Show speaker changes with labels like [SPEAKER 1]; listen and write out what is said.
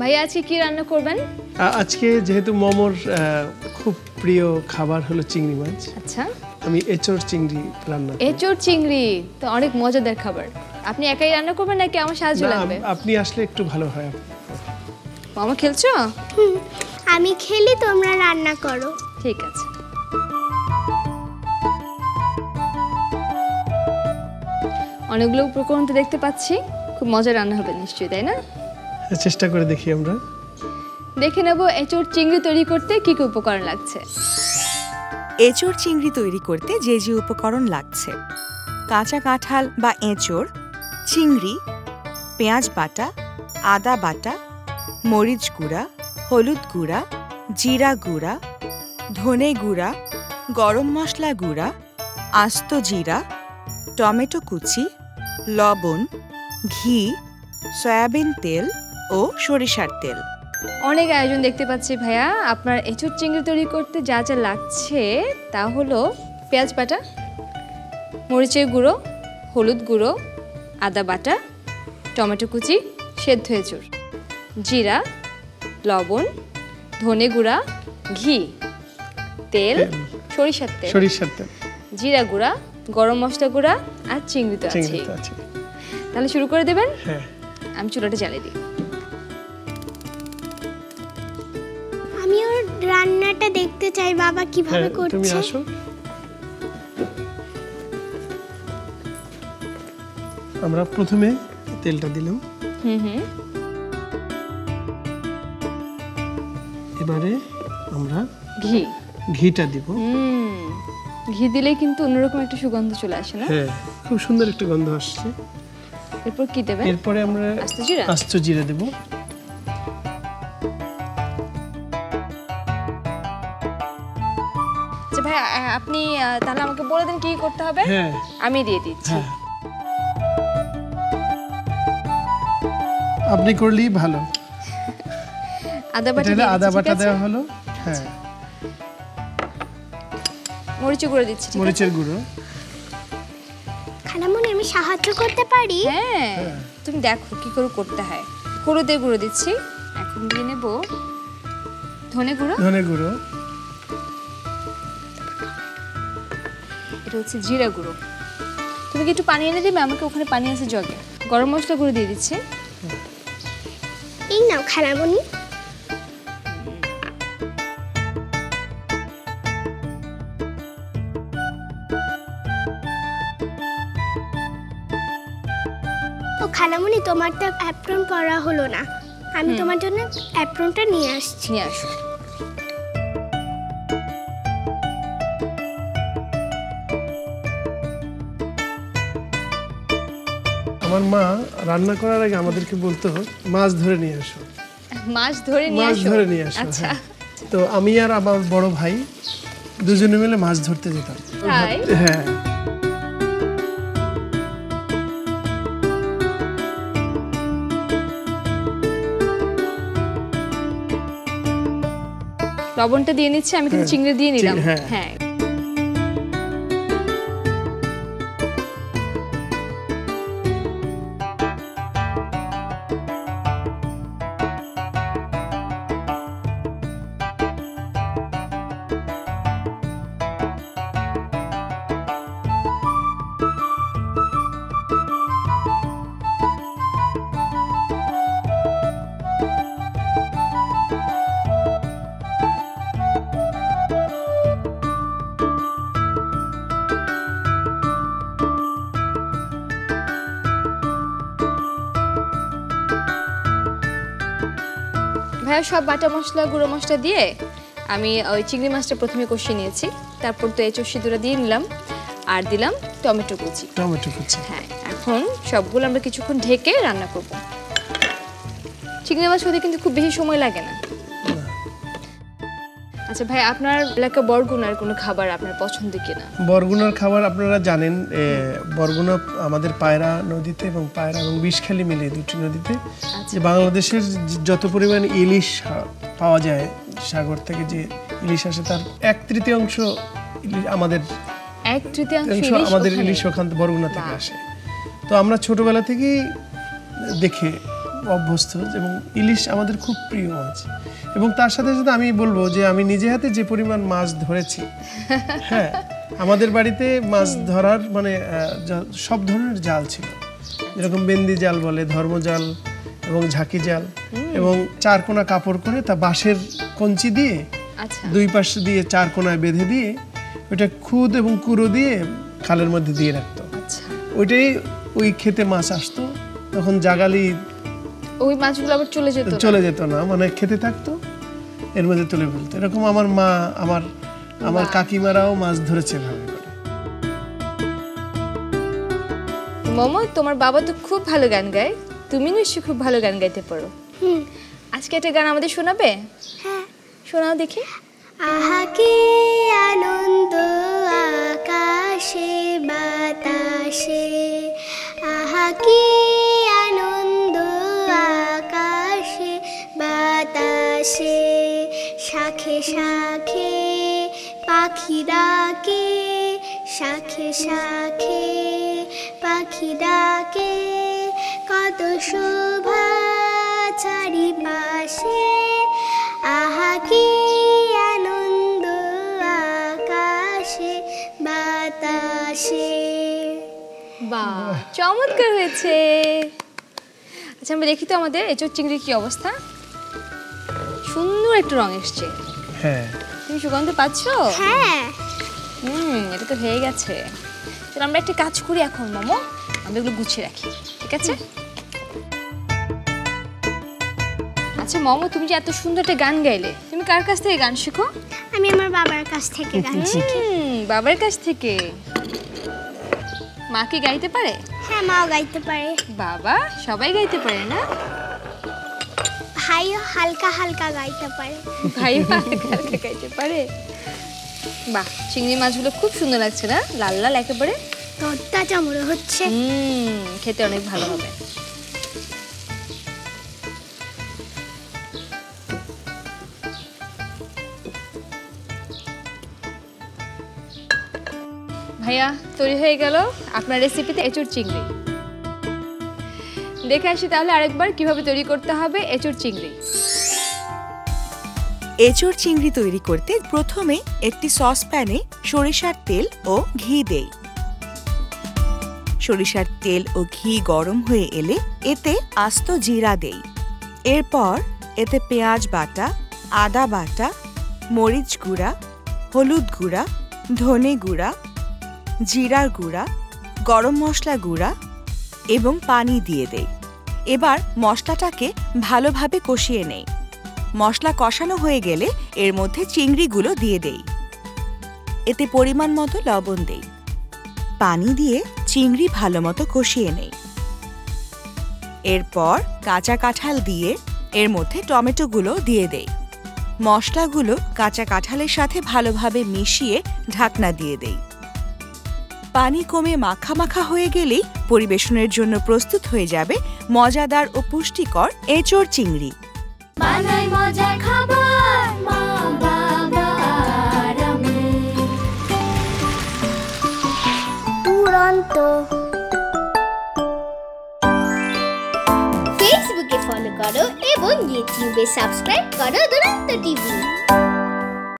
[SPEAKER 1] ভাইয়া আজকে কি রান্না করবেন?
[SPEAKER 2] আজকে যেহেতু মমর খুব প্রিয় খাবার হলো চিংড়ি মাছ।
[SPEAKER 1] আচ্ছা,
[SPEAKER 2] আমি এঁচড় চিংড়ি রান্না করব।
[SPEAKER 1] এঁচড় চিংড়ি তো অনেক মজাদার খাবার। আপনি একাই রান্না করবেন নাকি আমার সাহায্য লাগবে?
[SPEAKER 2] আপনি আসলে একটু ভালো হয়।
[SPEAKER 1] মামা খেলছো?
[SPEAKER 3] আমি খেলি, তোমরা রান্না করো।
[SPEAKER 1] ঠিক আছে। অনেকগুলো উপকরণ তো দেখতে পাচ্ছি, খুব মজা রান্না হবে নিশ্চয়ই, তাই না?
[SPEAKER 2] চেষ্টা করে দেখি আমরা।
[SPEAKER 1] দেখে নেব এঁচড় চিংড়ি তৈরি করতে কি কি উপকরণ লাগছে।
[SPEAKER 4] এঁচড় চিংড়ি তৈরি করতে যে যে উপকরণ লাগছে: কাঁচা কাঁঠাল বা এঁচড়, চিংড়ি, পেঁয়াজ বাটা, আদা বাটা, মরিচ গুঁড়া, হলুদ গুঁড়া, জিরা গুঁড়া, ধনে গুঁড়া, গরম মশলা গুঁড়া, আস্ত জিরা, টমেটো কুচি, লবণ, ঘি, সয়াবিন তেল ও সরিষার তেল।
[SPEAKER 1] অনেক আয়োজন দেখতে পাচ্ছি ভাইয়া। আপনার এঁচড় চিংড়ি তৈরি করতে যা যা লাগছে তা হলো পেঁয়াজ বাটা, মরিচের গুঁড়ো, হলুদ গুঁড়ো, আদা বাটা, টমেটো কুচি, সেদ্ধ এঁচড়, জিরা, লবণ, ধনে গুঁড়া, ঘি, তেল, সরিষার তেল, জিরা গুঁড়া, গরম মশলা গুঁড়া আর চিংড়ি তো আছে। তাহলে শুরু করে দেবেন?
[SPEAKER 2] হ্যাঁ,
[SPEAKER 1] আমি চুলাটা জ্বালিয়ে দিই।
[SPEAKER 3] আমি ওর রান্নাটা দেখতে চাই, বাবা কিভাবে করছে।
[SPEAKER 2] তুমি আসো। আমরা প্রথমে তেলটা দিলাম। এবারে আমরা ঘিটা দিব।
[SPEAKER 1] ঘি দিলেই কিন্তু অন্যরকম একটা সুগন্ধ চলে আসে না?
[SPEAKER 2] হ্যাঁ, খুব সুন্দর একটা গন্ধ আসছে।
[SPEAKER 1] এরপর কি দেবেন?
[SPEAKER 2] এরপরে আমরা আস্ত জিরা দেব।
[SPEAKER 1] আচ্ছা ভাই, আপনি তাহলে আমাকে বলে দেন কি করতে হবে।
[SPEAKER 2] হ্যাঁ,
[SPEAKER 1] আমি দিয়ে দিচ্ছি।
[SPEAKER 2] আপনি করলেই ভালো।
[SPEAKER 1] আদা বাটা
[SPEAKER 2] দেওয়া হলো। হ্যাঁ,
[SPEAKER 1] মরিচের গুঁড়ো দিচ্ছি।
[SPEAKER 2] মরিচের গুঁড়ো।
[SPEAKER 3] খালামণি, আমি সাহায্য করতে পারি?
[SPEAKER 1] হ্যাঁ, তুমি দেখো কি করে করতে হয়। হলুদের গুঁড়ো দিচ্ছি। এখন দিয়ে নেব ধনে গুঁড়ো। এটা হচ্ছে জিরা গুঁড়ো। তুমি কি একটু পানি এনে দিবে আমাকে? ওখানে পানি আছে জগে। গরম মশলা গুঁড়ো দিয়ে দিচ্ছি।
[SPEAKER 3] এই নাও খালামণি। খালামণি, তোমার তো অ্যাপ্রন পরা হলো না, আমি তোমার জন্য অ্যাপ্রনটা নিয়ে আসছি।
[SPEAKER 1] নিয়ে আসো।
[SPEAKER 2] আমার মা রান্না করার আগে আমাদেরকে বলতো মাছ ধরে নিয়ে আসো।
[SPEAKER 1] মাছ ধরে নিয়ে আসো। আচ্ছা।
[SPEAKER 2] তো আমি আর আমার বড় ভাই দুজনে মিলে মাছ ধরতে যেতাম। হ্যাঁ,
[SPEAKER 1] লবণটা দিয়ে নিচ্ছি আমি, কিন্তু চিংড়ি দিয়ে নিলাম। হ্যাঁ, ভাইয়া সব বাটা মশলা গুঁড়ো মশলা দিয়ে আমি ওই চিংড়ি মাছটা প্রথমে কষিয়ে নিয়েছি। তারপর তো এঁচড় সিদ্ধটা দিয়ে নিলাম আর দিলাম টমেটো কুচি। হ্যাঁ, এখন সবগুলো আমরা কিছুক্ষণ ঢেকে রান্না করব। চিংড়ি মাছ হতে কিন্তু খুব বেশি সময় লাগে না। আচ্ছা ভাই, আপনার এলাকা বরগুনার কোনো খাবার আপনার পছন্দ কিনা?
[SPEAKER 2] বরগুনার খাবার আপনারা জানেন, বরগুনা আমাদের পায়রা নদীতে এবং পায়রা এবং বিষখালী মিলে দুটি নদীতে যে বাংলাদেশের যত পরিমাণ ইলিশ পাওয়া যায় সাগর থেকে, যে ইলিশ আসে তার 1/3 আমাদের ইলিশ ওখান বরগুনা থেকে আসে। তো আমরা ছোটবেলা থেকেই দেখে অভ্যস্ত এবং ইলিশ আমাদের খুব প্রিয় মাছ। এবং তার সাথে সাথে আমি বলবো যে আমি নিজে হাতে যে পরিমাণ মাছ ধরেছি, হ্যাঁ, আমাদের বাড়িতে মাছ ধরার মানে সব ধরনের জাল ছিল, যেরকম বেন্দি জাল বলে, ধর্মজাল এবং ঝাঁকি জাল, এবং চারকোনা কাপড় করে তা বাঁশের কঞ্চি দিয়ে
[SPEAKER 1] আচ্ছা,
[SPEAKER 2] দুই পাশ দিয়ে চার কোনায় বেঁধে দিয়ে ওইটা খুদ এবং কুড়ো দিয়ে খালের মধ্যে দিয়ে রাখতো।
[SPEAKER 1] আচ্ছা,
[SPEAKER 2] ওইটাই ওই খেতে মাছ আসতো, তখন জাগালি
[SPEAKER 1] ওই মাছগুলো আবার
[SPEAKER 2] চলে যেত না, মানে খেতে থাকতো, এর মধ্যে তুলে ফেলতো। এরকম আমার মা, আমার কাকিমারাও মাছ ধরেছে ভাবে করে।
[SPEAKER 1] মোমো, তোমার বাবা তো খুব ভালো গান গায়, তুমি নিশ্চয়ই খুব ভালো গান গাইতে পারো। আজকে একটা গান আমাদের শোনাবে?
[SPEAKER 3] হ্যাঁ,
[SPEAKER 1] শোনাও দেখি।
[SPEAKER 3] আহা কি আনন্দ আকাশে বাতাসে, আহা কি আনন্দ আকাশে বাতাসে, শাখে শাখে পাখি ডাকে, শাখে শাখে পাখি ডাকে, কত শোভা চারিপাশে, আহা কি আনন্দ আকাশে বাতাসে।
[SPEAKER 1] বাহ, চমৎকার হয়েছে। আচ্ছা, আমরা দেখি তো আমাদের এঁচোড় চিংড়ির কি অবস্থা। সুন্দর একটা রং এসছে,
[SPEAKER 2] হ্যাঁ,
[SPEAKER 1] তুমি সুগন্ধ পাচ্ছো?
[SPEAKER 3] হ্যাঁ,
[SPEAKER 1] এটা তো হয়ে গেছে। চলো আমরা একটা কাজ করি এখন মোমো, আমরা এগুলো গুছিয়ে রাখি, ঠিক আছে? আচ্ছা মোমো, তুমি যে এত সুন্দর একটা গান গাইলে, তুমি কার কাছ থেকে গান শেখো?
[SPEAKER 3] আমি আমার বাবার কাছ থেকে গান শিখি।
[SPEAKER 1] বাবার কাছ থেকে। মা কি গাইতে পারে?
[SPEAKER 3] হ্যাঁ, মাও গাইতে পারে।
[SPEAKER 1] বাবা, সবাই গাইতে পারে না?
[SPEAKER 3] ভাইও হালকা হালকা গাইতে পারে।
[SPEAKER 1] ভাই হালকা গাইতে পারে। বাহ, চিংড়ি মাছগুলো খুব সুন্দর লাগছে না? লাল লাল একেবারে,
[SPEAKER 3] তরতাজা মনে হচ্ছে।
[SPEAKER 1] খেতে অনেক ভালো হবে। ভাইয়া, তৈরি হয়ে গেল আপনার রেসিপিতে এঁচোড় চিংড়ি। দেখে আসি তাহলে আরেকবার কিভাবে তৈরি করতে হবে এঁচোড় চিংড়ি।
[SPEAKER 4] এঁচোড় চিংড়ি তৈরি করতে প্রথমে একটি সসপ্যানে সরিষার তেল ও ঘি দেই। সরিষার তেল ও ঘি গরম হয়ে এলে এতে আস্ত জিরা দেই। এরপর এতে পেঁয়াজ বাটা, আদা বাটা, মরিচ গুঁড়া, হলুদ গুঁড়া, ধনে গুঁড়া, জিরার গুঁড়া, গরম মশলা গুঁড়া এবং পানি দিয়ে দেই। এবার মশলাটাকে ভালোভাবে কষিয়ে নেই। মশলা কষানো হয়ে গেলে এর মধ্যে চিংড়িগুলো দিয়ে দেই। এতে পরিমাণ মতো লবণ দেই। পানি দিয়ে চিংড়ি ভালোমতো কষিয়ে নেই। এরপর কাঁচা কাঁঠাল দিয়ে এর মধ্যে টমেটোগুলো দিয়ে দেই। মশলাগুলো কাঁচা কাঁঠালের সাথে ভালোভাবে মিশিয়ে ঢাকনা দিয়ে দেই। পানি কমে মাখা মাখা হয়ে গেলেই পরিবেশনের জন্য প্রস্তুত হয়ে যাবে মজাদার ও পুষ্টিকর এঁচোড় চিংড়ি।
[SPEAKER 5] বানাই মজার খাবার মা বাবা আর আমি।
[SPEAKER 3] তুরন্ত ফেসবুকে ফলো করো এবং ইউটিউবে সাবস্ক্রাইব করো দুরন্ত টিভি।